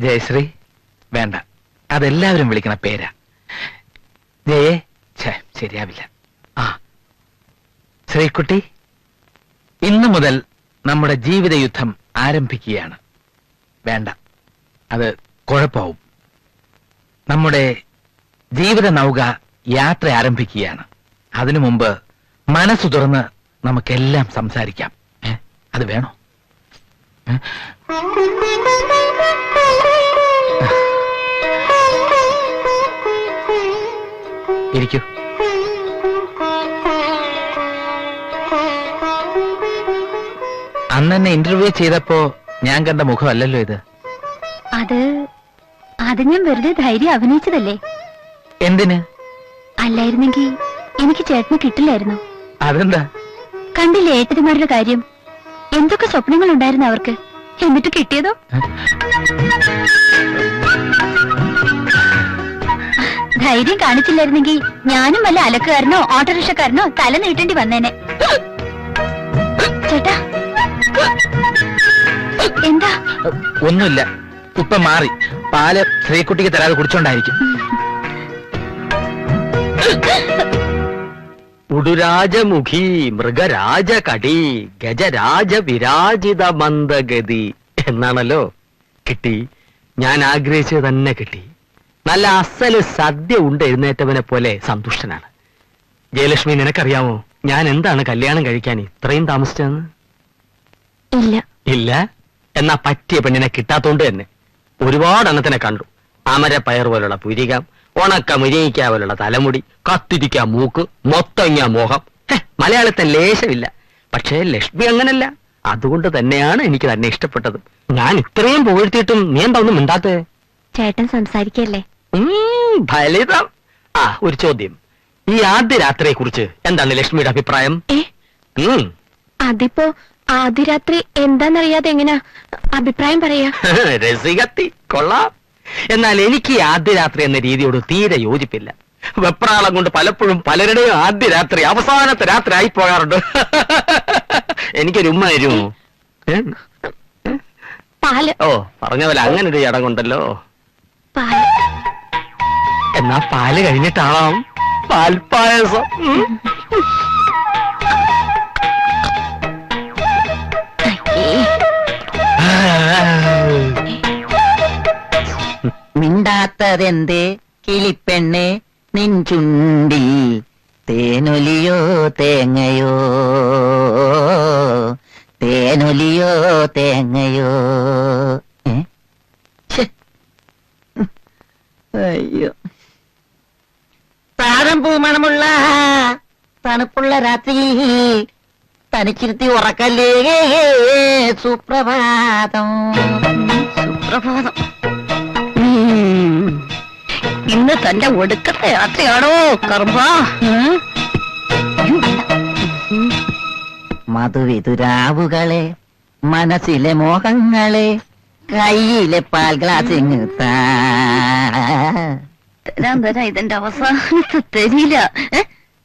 ജയശ്രീ വേണ്ട, അതെല്ലാവരും വിളിക്കണ പേരാ. ജയേ ശരിയാവില്ല. ആ ശ്രീകുട്ടി, ഇന്നു മുതൽ നമ്മുടെ ജീവിത യുദ്ധം ആരംഭിക്കുകയാണ്. വേണ്ട, അത് കുഴപ്പമാവും. നമ്മുടെ ജീവിത നൗക യാത്ര ആരംഭിക്കുകയാണ്. അതിനു മുമ്പ് മനസ്സു തുറന്ന് നമുക്കെല്ലാം സംസാരിക്കാം. അത് വേണോ? ഇരിക്കൂ. അന്ന് എന്നെ ഇന്റർവ്യൂ ചെയ്തപ്പോ ഞാൻ കണ്ട മുഖമല്ലല്ലോ ഇത്. അത് ഞാൻ വെറുതെ ധൈര്യം അഭിനയിച്ചതല്ലേ. എന്തിന്? അല്ലായിരുന്നെങ്കിൽ എനിക്ക് ചേട്ടന് കിട്ടില്ലായിരുന്നു. അതെന്താ? കണ്ടില്ലേ ഏട്ടന്മാരുടെ കാര്യം, എന്തൊക്കെ സ്വപ്നങ്ങൾ ഉണ്ടായിരുന്നു അവർക്ക്, എന്നിട്ട് കിട്ടിയതോ? ധൈര്യം കാണിച്ചില്ലായിരുന്നെങ്കിൽ ഞാനും വല്ല അലക്കുകാരനോ ഓട്ടോറിക്ഷക്കാരനോ തല നീട്ടേണ്ടി വന്നേനെ. ചേട്ടാ എന്താ? ഒന്നുമില്ല, ഇപ്പൊ മാറി. പാല് ശ്രീകുട്ടിക്ക് തരാതെ കുടിച്ചോണ്ടായിരിക്കും. ഉടുരാജമുഖി മൃഗരാജ കടി ഗജരാജ വിരാജിത മന്ദഗതി എന്നാണല്ലോ. കിട്ടി, ഞാൻ ആഗ്രഹിച്ചത് തന്നെ കിട്ടി. നല്ല അസല് സദ്യ ഉണ്ട് എഴുന്നേറ്റവനെ പോലെ സന്തുഷ്ടനാണ്. ജയലക്ഷ്മി, നിനക്കറിയാമോ ഞാൻ എന്താണ് കല്യാണം കഴിക്കാൻ ഇത്രയും താമസിച്ചതെന്ന്? ഇല്ല? എന്നാ പറ്റിയ പെണ്ണിനെ കിട്ടാത്തോണ്ട് തന്നെ. ഒരുപാട് എണ്ണത്തിനെ കണ്ടു. അമരപ്പയർ പോലുള്ള പുരികം, ഉണക്ക മുരിങ്ങിക്ക പോലുള്ള തലമുടി, കത്തിരിക്ക മൂക്ക്, മൊത്തങ്ങ മോഹം. മലയാളത്തിൽ ലേശമില്ല. പക്ഷേ ലക്ഷ്മി അങ്ങനല്ല. അതുകൊണ്ട് തന്നെയാണ് എനിക്ക് തന്നെ ഇഷ്ടപ്പെട്ടത്. ഞാൻ ഇത്രയും പുകഴ്ത്തിയിട്ടും നീ എന്താ ഒന്നും മിണ്ടാത്തേ? ചേട്ടൻ സംസാരിക്കല്ലേ? ഫലിതം. ഒരു ചോദ്യം, ഈ ആദ്യ രാത്രിയെ കുറിച്ച് എന്താണ് ലക്ഷ്മിയുടെ അഭിപ്രായം? അതിപ്പോ ആദ്യ രാത്രി എന്താന്നറിയാതെ എങ്ങനാ അഭിപ്രായം പറയാ? രസികത്തി, കൊള്ളാം. എന്നാൽ എനിക്ക് ഈ ആദ്യ രാത്രി എന്ന രീതിയോട് തീരെ യോജിപ്പില്ല. വെപ്രാളം കൊണ്ട് പലപ്പോഴും പലരുടെയും ആദ്യ രാത്രി അവസാനത്തെ രാത്രി ആയി പോകാറുണ്ട്. എനിക്കൊരു ഉമ്മ തരുമോ? ഓ, പറഞ്ഞ പോലെ അങ്ങനെ ഒരു ചടങ്ങുണ്ടല്ലോ. എന്നാ പാല് കഴിഞ്ഞിട്ടാവാം പാൽപ്പായസം. മിണ്ടാത്തതെന്തേ കിളിപ്പെണ്ണെ നിൻ ചുണ്ടിൽ തേനൊലിയോ തേങ്ങയോ, തേനൊലിയോ തേങ്ങയോ. അയ്യോ, താഴമ്പൂ മണമുള്ള തണുപ്പുള്ള രാത്രിയിൽ തനിച്ചിരുത്തി ഉറക്കല്ലേ. സുപ്രഭാതം. സുപ്രഭാതം. ഇന്ന് തന്റെ ഒടുക്കത്തെ യാത്രയാണോ കർമ്മ? മധുവിതുരാവുകളെ, മനസ്സിലെ മോഹങ്ങളെ, കയ്യിലെ പാൽ ഗ്ലാസ് തരാൻ ഇതിന്റെ അവസാനത്തെ തരില്ല.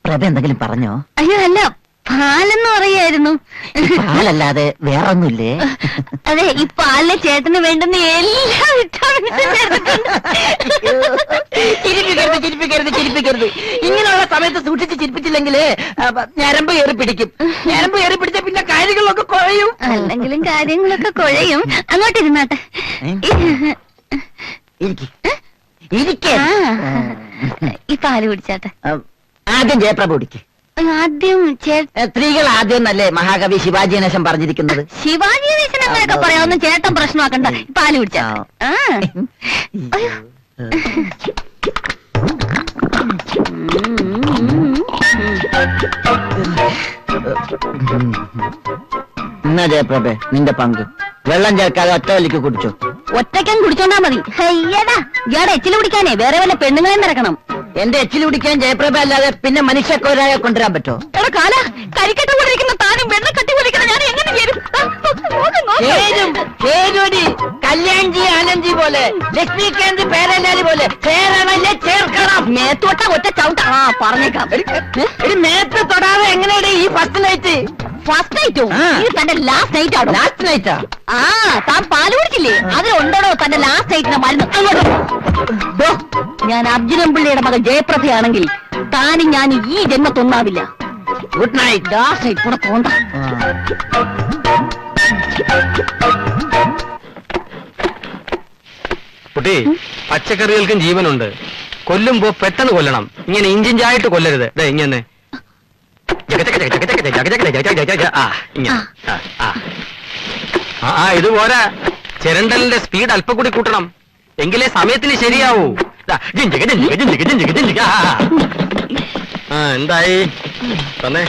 പ്രഭ എന്തെങ്കിലും പറഞ്ഞോ? അയ്യോ അല്ല, പാലെന്ന് പറയായിരുന്നു. പാലല്ലാതെ വേറൊന്നുമില്ലേ? അതെ, ഈ പാലിലെ ചേട്ടന് വേണ്ടുന്ന എല്ലാ ചിരിപ്പിക്കരുത്. ഇങ്ങനെയുള്ള സമയത്ത് സൂക്ഷിച്ച് ചിരിപ്പിച്ചില്ലെങ്കിൽ ഞരമ്പ് കയറി പിടിക്കും. ഞരമ്പ് കയറി പിടിച്ച പിന്നെ കാര്യങ്ങളൊക്കെ കുഴയും. അല്ലെങ്കിലും കാര്യങ്ങളൊക്കെ കുഴയും. അങ്ങോട്ടിരുന്നാട്ടെ. ഈ പാല് കുടിച്ചാട്ടെ. ആദ്യം ജയപ്രഭ കുടിക്ക്. ആദ്യം സ്ത്രീകൾ ആദ്യം നല്ലേ മഹാകവി ശിവാജി ഗണേശൻ പറഞ്ഞിരിക്കുന്നത്. ശിവാജി ഗണേശൻ അങ്ങനെയൊക്കെ പറയാവുന്ന ചേട്ടൻ പ്രശ്നമാക്കണ്ട. പാല് കുടിച്ചാ. എന്നാ ജയപ്രഭേ നിന്റെ പങ്ക്. വെള്ളം ചേർക്കാതെ ഒറ്റ വലിക്ക് കുടിച്ചോ. ഒറ്റയ്ക്കും കുടിച്ചോണ്ടാ മതി. അയ്യടാ, ഇയാടെ എച്ചില് കുടിക്കാനേ വേറെ വല്ല പെണ്ണുങ്ങളെ നിറക്കണം. എന്റെ എച്ചില് കുടിക്കാൻ ജയപ്രഭ അല്ലാതെ പിന്നെ മനുഷ്യക്കൊരാളെ കൊണ്ടുവരാൻ പറ്റോ? എടാ കാല, കരിക്കട്ട കൊണ്ടിരിക്കുന്ന താനും വെള്ളം കട്ടി കൊണ്ടിരിക്കുന്ന ഞാൻ എങ്ങനെ ചേരും? കല്യാൺജി ആനന്ദ്ജി പോലെ, ലക്ഷ്മികാന്ത് പേരല്ലാലി പോലെ ചേരണല്ലേ ചേർക്കണം. മേത്തോട്ട ഒറ്റ ചവിട്ട. പറഞ്ഞേക്കാം. മേത്ത് തൊടാതെ എങ്ങനെയാണ് ഈ ഫസ്റ്റ് നൈറ്റ്? ഫസ്റ്റ് നൈറ്റോ ആ. ഇത് തന്റെ ലാസ്റ്റ് നൈറ്റ് ആണോ ലാസ്റ്റ് നൈറ്റാ ആ താൻ പാല് കുടിച്ചില്ലേ അതിലുണ്ടോ തന്റെ ലാസ്റ്റ് നൈറ്റിന്റെ മരുന്ന് അങ്ങോട്ട് ദോ, ഞാൻ അർജുനൻ പിള്ളയുടെ മകൾ ജയപ്രഭയാണെങ്കിൽ താനും ഞാൻ ഈ ജന്മത്തൊന്നാവില്ല. Good night. ലാസ്റ്റ് നൈറ്റ് കൂടെ പോണ്ട. കുട്ടി, പച്ചക്കറികൾക്കും ജീവനുണ്ട്. കൊല്ലുമ്പോ പെട്ടെന്ന് കൊല്ലണം. ഇങ്ങനെ ഇഞ്ചിഞ്ചായിട്ട് കൊല്ലരുത്. ദേ ഇങ്ങനെ ഇത് പോരാ. ചിരണ്ടലിന്റെ സ്പീഡ് അല്പം കൂടി കൂട്ടണം. എങ്കിലേ സമയത്തിന് ശരിയാവൂ. എന്തായി തന്നെ?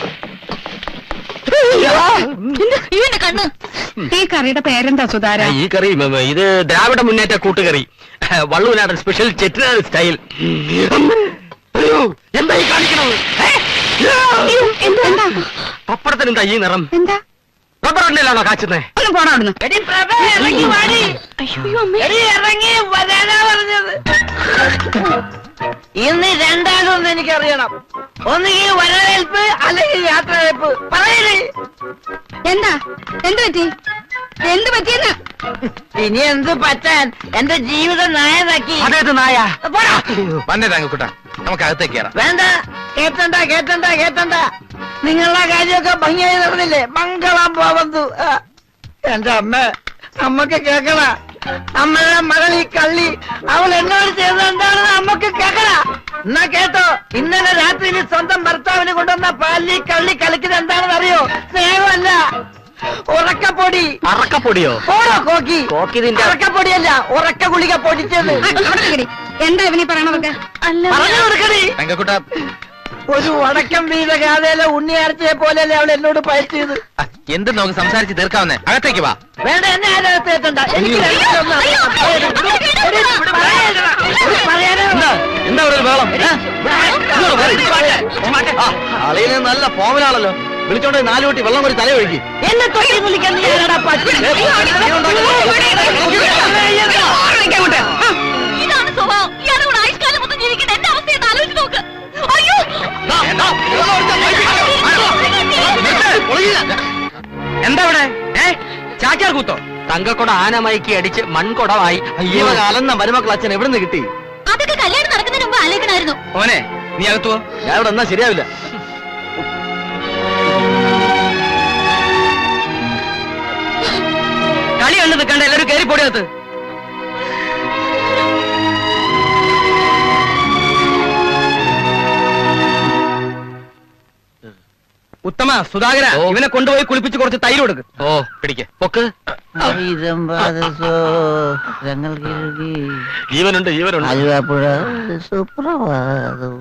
ഇവന്റെ കണ്ണ്. ഈ കറിയുടെ പേരെന്താ സുധാര? ഈ കറി ഇത് ദ്രാവിഡ മുന്നേറ്റ കൂട്ടുകറി, വള്ളൂനാടൻ സ്പെഷ്യൽ ചെട്ടിനാട് സ്റ്റൈൽ. അയ്യോ, എന്താ ഈ കാണിക്കണത്? എന്താ പപ്പടത്തിന് എന്താ ഈ നിറം? എന്താ റബ്ബർ എണ്ണയിലാണോ കാച്ചുന്നേ? ഒന്ന് പോണ അവിടുന്ന്. ഇന്ന് രണ്ടാമതൊന്നും എനിക്കറിയണം. ഒന്നുകിൽ വരവേൽപ്പ് അല്ലെങ്കിൽ യാത്രവേൽപ്പ്. പറയണേ എന്താ എന്ത് പറ്റി? എന്ത് പറ്റിയെന്ന്? ഇനി എന്ത് പറ്റാൻ? എന്റെ ജീവിതം നായനാക്കി. അതേത് നായ? വന്നേ തങ്കക്കുട്ട, നമുക്ക് അകത്തേക്ക് കയറാം. വേണ്ട, കേട്ടണ്ട കേട്ടണ്ട കേട്ടണ്ട. നിങ്ങളുടെ കാര്യമൊക്കെ ഭംഗിയായി നടന്നില്ലേ? മംഗളം പോവന്തു. എന്റെ അമ്മക്ക് കേക്കണ. അമ്മയുടെ മകൾ ഈ കള്ളി അവൾ എന്നോട് ചെയ്തത് എന്താണെന്ന് അമ്മക്ക് കേക്കണ. എന്നാ കേട്ടോ, ഇന്നലെ രാത്രിയിൽ സ്വന്തം ഭർത്താവിന് കൊണ്ടുവന്ന പാലിൽ കള്ളി കളിക്കുന്നത് എന്താണെന്ന് അറിയോ? സ്നേഹമല്ല, ഉറക്കപ്പൊടി. അറക്കപ്പൊടിയോ? ഓടോ കോക്കി. കോക്കിതിന്റെ ഉറക്കപ്പൊടിയല്ല, ഉറക്ക ഗുളിക പൊടിച്ചത്. അവിടെ നിൽക്കടി. എന്താ ഇവനീ പറയണതൊക്കെ? പറഞ്ഞു കൊടുക്കണേ. തങ്കക്കുട്ട, ഒരു വടക്കം വീത ഗാഥയിലെ ഉണ്ണിയാർച്ചയെ പോലെയല്ലേ അവൾ എന്നോട് പയറ്റിയത്. എന്ത് നമുക്ക് സംസാരിച്ച് തീർക്കാവുന്നേ? അകത്തേക്ക് വാ. വേണ്ട, എന്നെ ആരോഗ്യത്തേറ്റണ്ട. എനിക്ക് രണ്ടിലൊന്ന് പറയാനേ ഉള്ളൂ. എന്താ ഇവിടെ ഒരു ബഹളം? അളിയന് നല്ല പോവലാണല്ലോ. വിളിച്ചോണ്ട് 4 കുട്ടി വെള്ളം കൂടി തല ഒഴുകി. എന്നെ തൊട്ടി വിളിക്കാൻ നീ ആരാടാ പട്ടി? ഇതാണ് സ്വഭാവം. ഇയാളുടെ കൂടെ ആയുഷ്കാലം മൊത്തം ജീവിക്കേണ്ട എന്റെ അവസ്ഥയെന്ന് ആലോചിച്ച് നോക്ക്. അയ്യോ എന്താ ഇവിടെ? ചാച്ചാർ കൂത്തോ? തങ്കക്കൊട ആനമയക്കി അടിച്ച് മൺകൊടമായി. അയ്യോ, കാലന്ന മരുമക്കൾ അച്ഛൻ എവിടെ നിന്ന് കിട്ടി? അതൊക്കെ കല്യാണം നടക്കുന്നതിന് മുമ്പ് ആലോചിക്കണമായിരുന്നു. ഓനെ നീ അകത്തുവോ? ഞാൻ ഇവിടെ എന്നാ ശരിയാവില്ല. കളി കണ്ടു നിൽക്കണ്ട, എല്ലാവരും കയറി പൊടിയകത്ത്. ഉത്തമ, സുധാകര, ഇവനെ കൊണ്ടുപോയി കുളിപ്പിച്ച് കുറച്ച് തൈര് കൊടുക്ക്. ഓ, പിടിക്ക്, പൊക്ക്. ജീവനുണ്ട്, ജീവനുണ്ട്. ആലുവാപ്പുഴ സുപ്രഭാതം.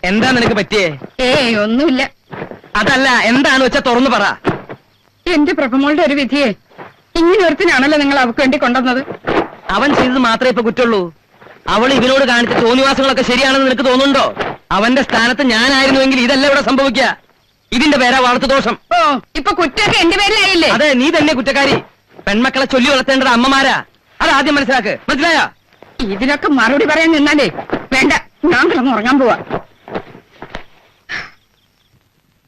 എന്താ നിനക്ക് പറ്റിയേ? ഏയ് ഒന്നുമില്ല. അതല്ല, എന്താണ് വെച്ചാ തുറന്നു പറ. എന്റെ പ്രഭമോളുടെ ഒരു വിധിയെ ഇങ്ങനെ ഒരുത്തിനാണല്ലോ നിങ്ങൾ അവക്ക് വേണ്ടി കൊണ്ടുവന്നത്. അവൻ ചെയ്തത് മാത്രമേ ഇപ്പൊ കുറ്റുള്ളൂ. അവൾ ഇവനോട് കാണിച്ച തോന്നിവാസങ്ങളൊക്കെ ശരിയാണെന്ന് നിനക്ക് തോന്നുന്നുണ്ടോ? അവന്റെ സ്ഥാനത്ത് ഞാനായിരുന്നുവെങ്കിൽ ഇതല്ല ഇവിടെ സംഭവിക്കുക. ഇതിന്റെ പേരാ വളർത്തുദോഷം. ഓ, ഇപ്പൊ കുറ്റമൊക്കെ എന്റെ പേരിലായില്ലേ? അതെ, നീ തന്നെ കുറ്റക്കാരി. പെൺമക്കളെ ചൊല്ലി വളർത്തേണ്ടത് അമ്മമാരാ. അതാദ്യം മനസ്സിലാക്ക്. മനസ്സിലായോ? ഇതിനൊക്കെ മറുപടി പറയാൻ നിന്നാലേ വേണ്ട, ഞാൻ കിടന്ന് ഉറങ്ങാൻ പോവാ.